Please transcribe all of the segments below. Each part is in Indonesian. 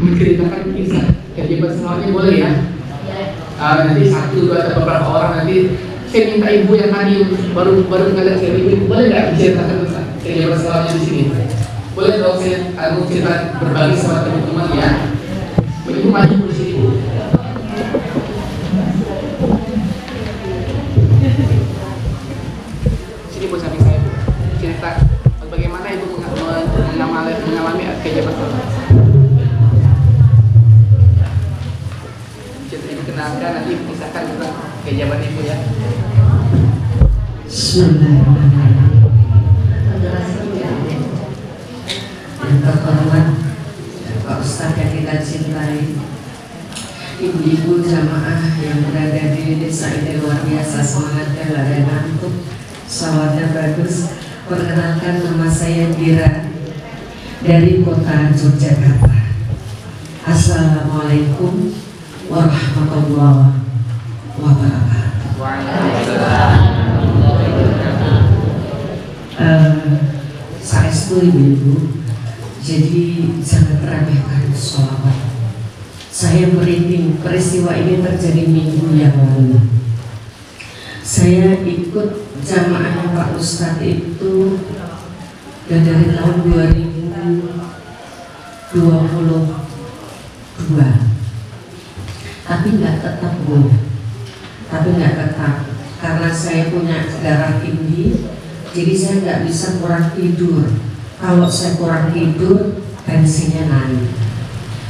menceritakan kisah kehidupan semuanya boleh ya? Nanti satu dua atau beberapa orang nanti saya minta ibu yang tadi baru ngeliat saya ibu boleh nggak menceritakan tentang kehidupan semuanya di sini? Boleh dong saya mau cerita berbagi sama teman-teman ya. Ibu maju di sini ibu. Sini bu samping saya bu. Cerita bagaimana ibu mengalami kehidupan semuanya. Kenalkan nanti kisahkan tentang kehidupan ibu ya. Bismillahirrahmanirrahim. Yang terhormat Pak Ustadz yang kita cintai, ibu-ibu jamaah yang berada di desa ini luar biasa semangatnya, gak ada ngantuk, salawatnya bagus. Perkenalkan, nama saya Dira dari kota Yogyakarta. Assalamualaikum warahmatullahi wabarakatuh. Saestu ibu-ibu, jadi jangan remehkan sholawat. Saya merinding, peristiwa ini terjadi minggu yang lalu. Saya ikut jamaahnya Pak Ustadz itu dari tahun 2022. Tapi nggak tetap bu, karena saya punya darah tinggi, jadi saya nggak bisa kurang tidur. Kalau saya kurang tidur, tensinya naik.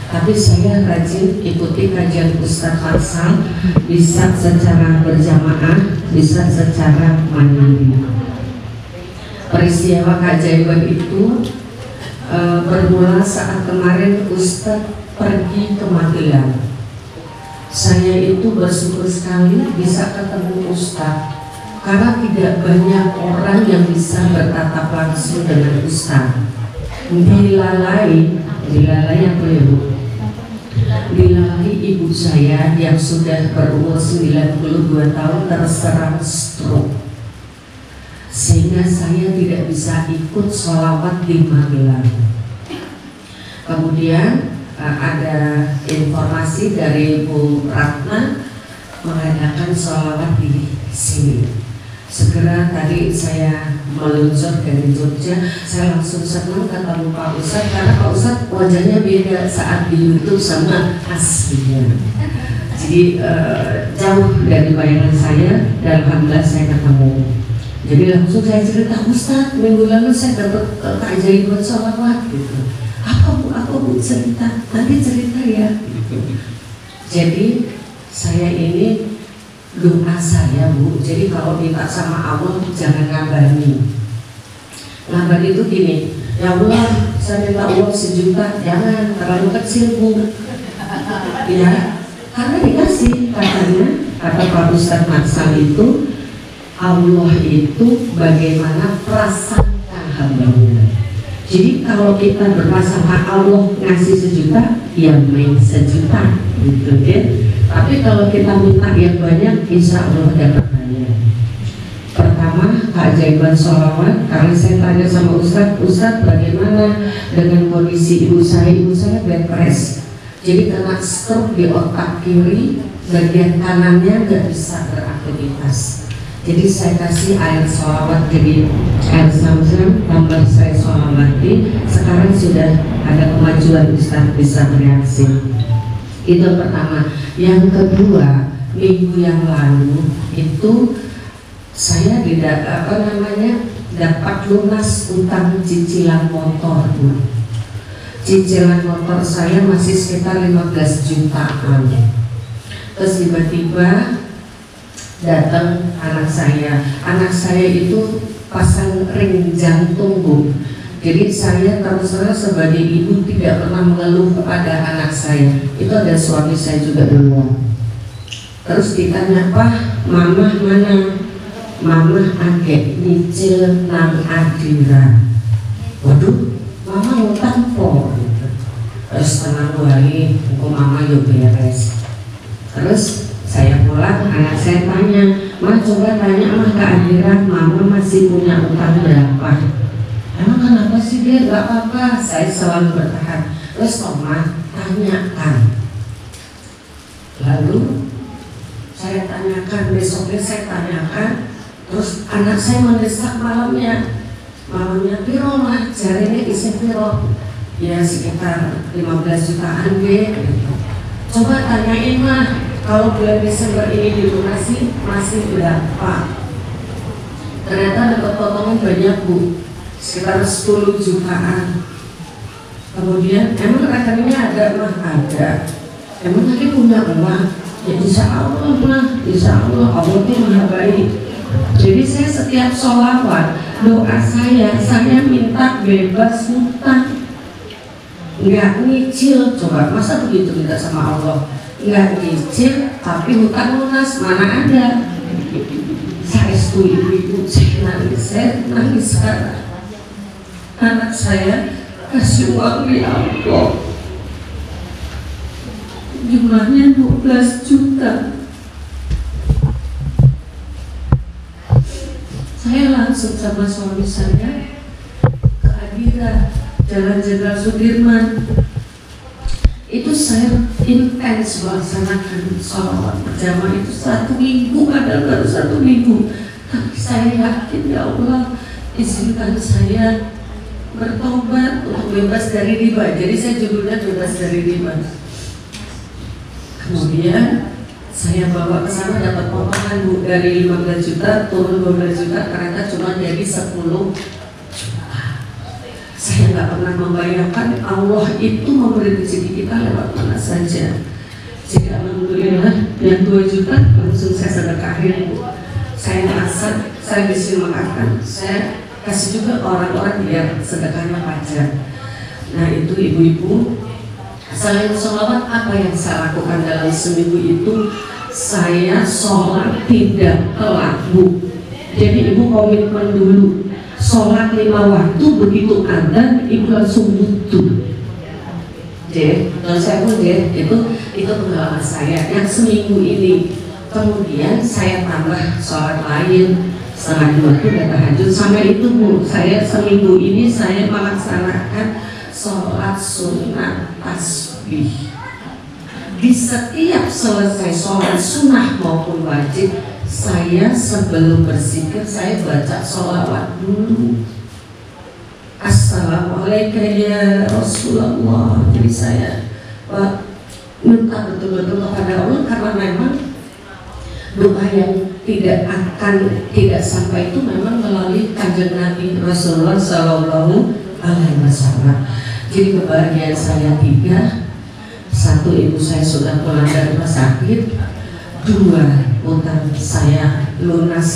Tapi saya rajin ikuti kajian Ustadz Farsal, bisa secara berjamaah, bisa secara mandiri. Peristiwa keajaiban itu bermula saat kemarin Ustadz pergi ke Magelang. Saya itu bersyukur sekali bisa ketemu Ustadz, karena tidak banyak orang yang bisa bertatap langsung dengan Ustadz. Dilalai apa ya bu? Dilalai ibu saya yang sudah berumur 92 tahun terserang stroke, sehingga saya tidak bisa ikut sholawat di Magelang. Kemudian ada informasi dari Bu Ratna mengadakan sholawat di sini. Segera tadi saya meluncur dari Jogja, saya langsung senang ketemu Pak Ustadz, karena Pak Ustadz wajahnya beda saat di YouTube sama aslinya. Jadi jauh dari bayangan saya, dan alhamdulillah saya ketemu. Jadi langsung saya cerita, Ustadz minggu lalu saya dapat keajaiban sholawat gitu. Apa bu cerita, nanti cerita ya. Jadi saya ini doa saya bu, jadi kalau minta sama Allah jangan ngabani. Ngabani itu gini, ya Allah saya minta uang 1 juta, jangan terlalu kecil bu. Ya, karena dikasih, katanya kata Pak Ustadz Maksal itu, Allah itu bagaimana prasangka hambanya. Jadi kalau kita berprasangka Allah ngasih 1 juta, ya main 1 juta gitu ya. Tapi kalau kita minta yang banyak, insya Allah dapat banyak. Pertama, keajaiban sholawat. Karena saya tanya sama Ustadz bagaimana dengan kondisi ibu saya bed rest. Jadi kena stroke di otak kiri, bagian kanannya nggak bisa beraktivitas. Jadi saya kasih air sholawat, jadi air Zam-Zam, tambah saya sholawati. Sekarang sudah ada kemajuan, Ustadz bisa bereaksi. Itu pertama. Yang kedua, minggu yang lalu itu saya dapat lunas utang cicilan motor bu. Cicilan motor saya masih sekitar 15 jutaan. Terus tiba-tiba datang anak saya itu pasang ring jantung bu. Jadi saya terus terang sebagai ibu tidak pernah mengeluh kepada anak saya. Itu ada suami saya juga duluan. Terus ditanya, Pak, mama mana? Mama agak nyicil nang Adira. Waduh, mama ngutang po. Terus tenang wae, mama yuk beres. Terus saya pulang, anak saya tanya, Ma coba tanya mah ke Adira, mama masih punya utang berapa? Emang kenapa sih dia nggak apa-apa, saya selalu bertahan. Terus Toma tanyakan. Lalu saya tanyakan, besoknya saya tanyakan. Terus anak saya mendesak malamnya piro mah, jarinya isi piro, ya sekitar 15 jutaan gitu. Coba tanyain mah, kalau bulan Desember ini dilunasi masih berapa? Ternyata dapat potongan banyak Bu, sekitar 10 jutaan. Kemudian emang rekeningnya ada mah? Ada. Emang tadi punya uang? Ya insya Allah mah, insya Allah, Allah itu maha baik. Jadi saya setiap sholawat, doa saya minta bebas hutang, nggak nyicil. Coba masa begitu minta sama Allah? Nggak nyicil tapi hutang lunas, mana ada? Saya setuju ibu, saya nangis sekarang. Anak saya kasih uang di amplop, jumlahnya 12 juta. Saya langsung sama suami saya ke Adira, Jalan Jenderal Sudirman. Itu saya intens melaksanakan sholawat berjamaah itu 1 minggu, padahal baru 1 minggu. Tapi saya yakin ya Allah, izinkan saya bertobat untuk bebas dari riba. Jadi saya judulnya bebas dari riba. Kemudian saya bawa ke sana, dapat potongan Bu, dari 15 juta turun 12 juta, ternyata cuma jadi 10 juta. Saya nggak pernah membayangkan Allah itu memberi rezeki kita lewat mana saja. Jadi alhamdulillah yang 2 juta langsung saya sedekahin Bu. Saya merasa saya bisa memaafkan, saya kasih juga orang-orang biar sedekahnya wajar. Nah itu ibu-ibu, selain sholawat apa yang saya lakukan dalam seminggu itu? Saya sholat tidak telat Bu. Jadi ibu komitmen dulu, sholat 5 waktu, begitu adzan ibu langsung butuh. Dan saya pun itu pengalaman saya yang seminggu ini. Kemudian saya tambah sholat lain, setengah 2 itu udah tahajud. Sama itu Bu, saya seminggu ini saya melaksanakan sholat sunnah tasbih. Di setiap selesai sholat sunnah maupun wajib, saya sebelum berzikir saya baca sholawat dulu. Assalamualaikum ya Rasulullah. Jadi saya minta betul-betul kepada Allah, karena memang doa yang tidak sampai itu memang melalui kanjeng Nabi Rasulullah Sallallahu Alaihi Wasallam. Jadi kebahagiaan saya 3. 1, ibu saya sudah pulang dari rumah sakit. 2, utang saya lunas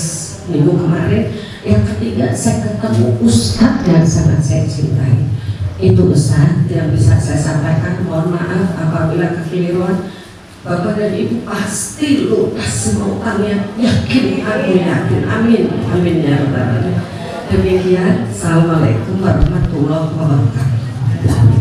minggu kemarin. Yang 3, saya ketemu Ustadz yang sangat saya cintai. Itu Ustadz yang bisa saya sampaikan. Mohon maaf apabila kekeliruan. Bapak dan Ibu pasti lunas semua utangnya. Yakin, yakin, amin, amin ya Rabbal alamin. Demikian, assalamualaikum warahmatullahi wabarakatuh.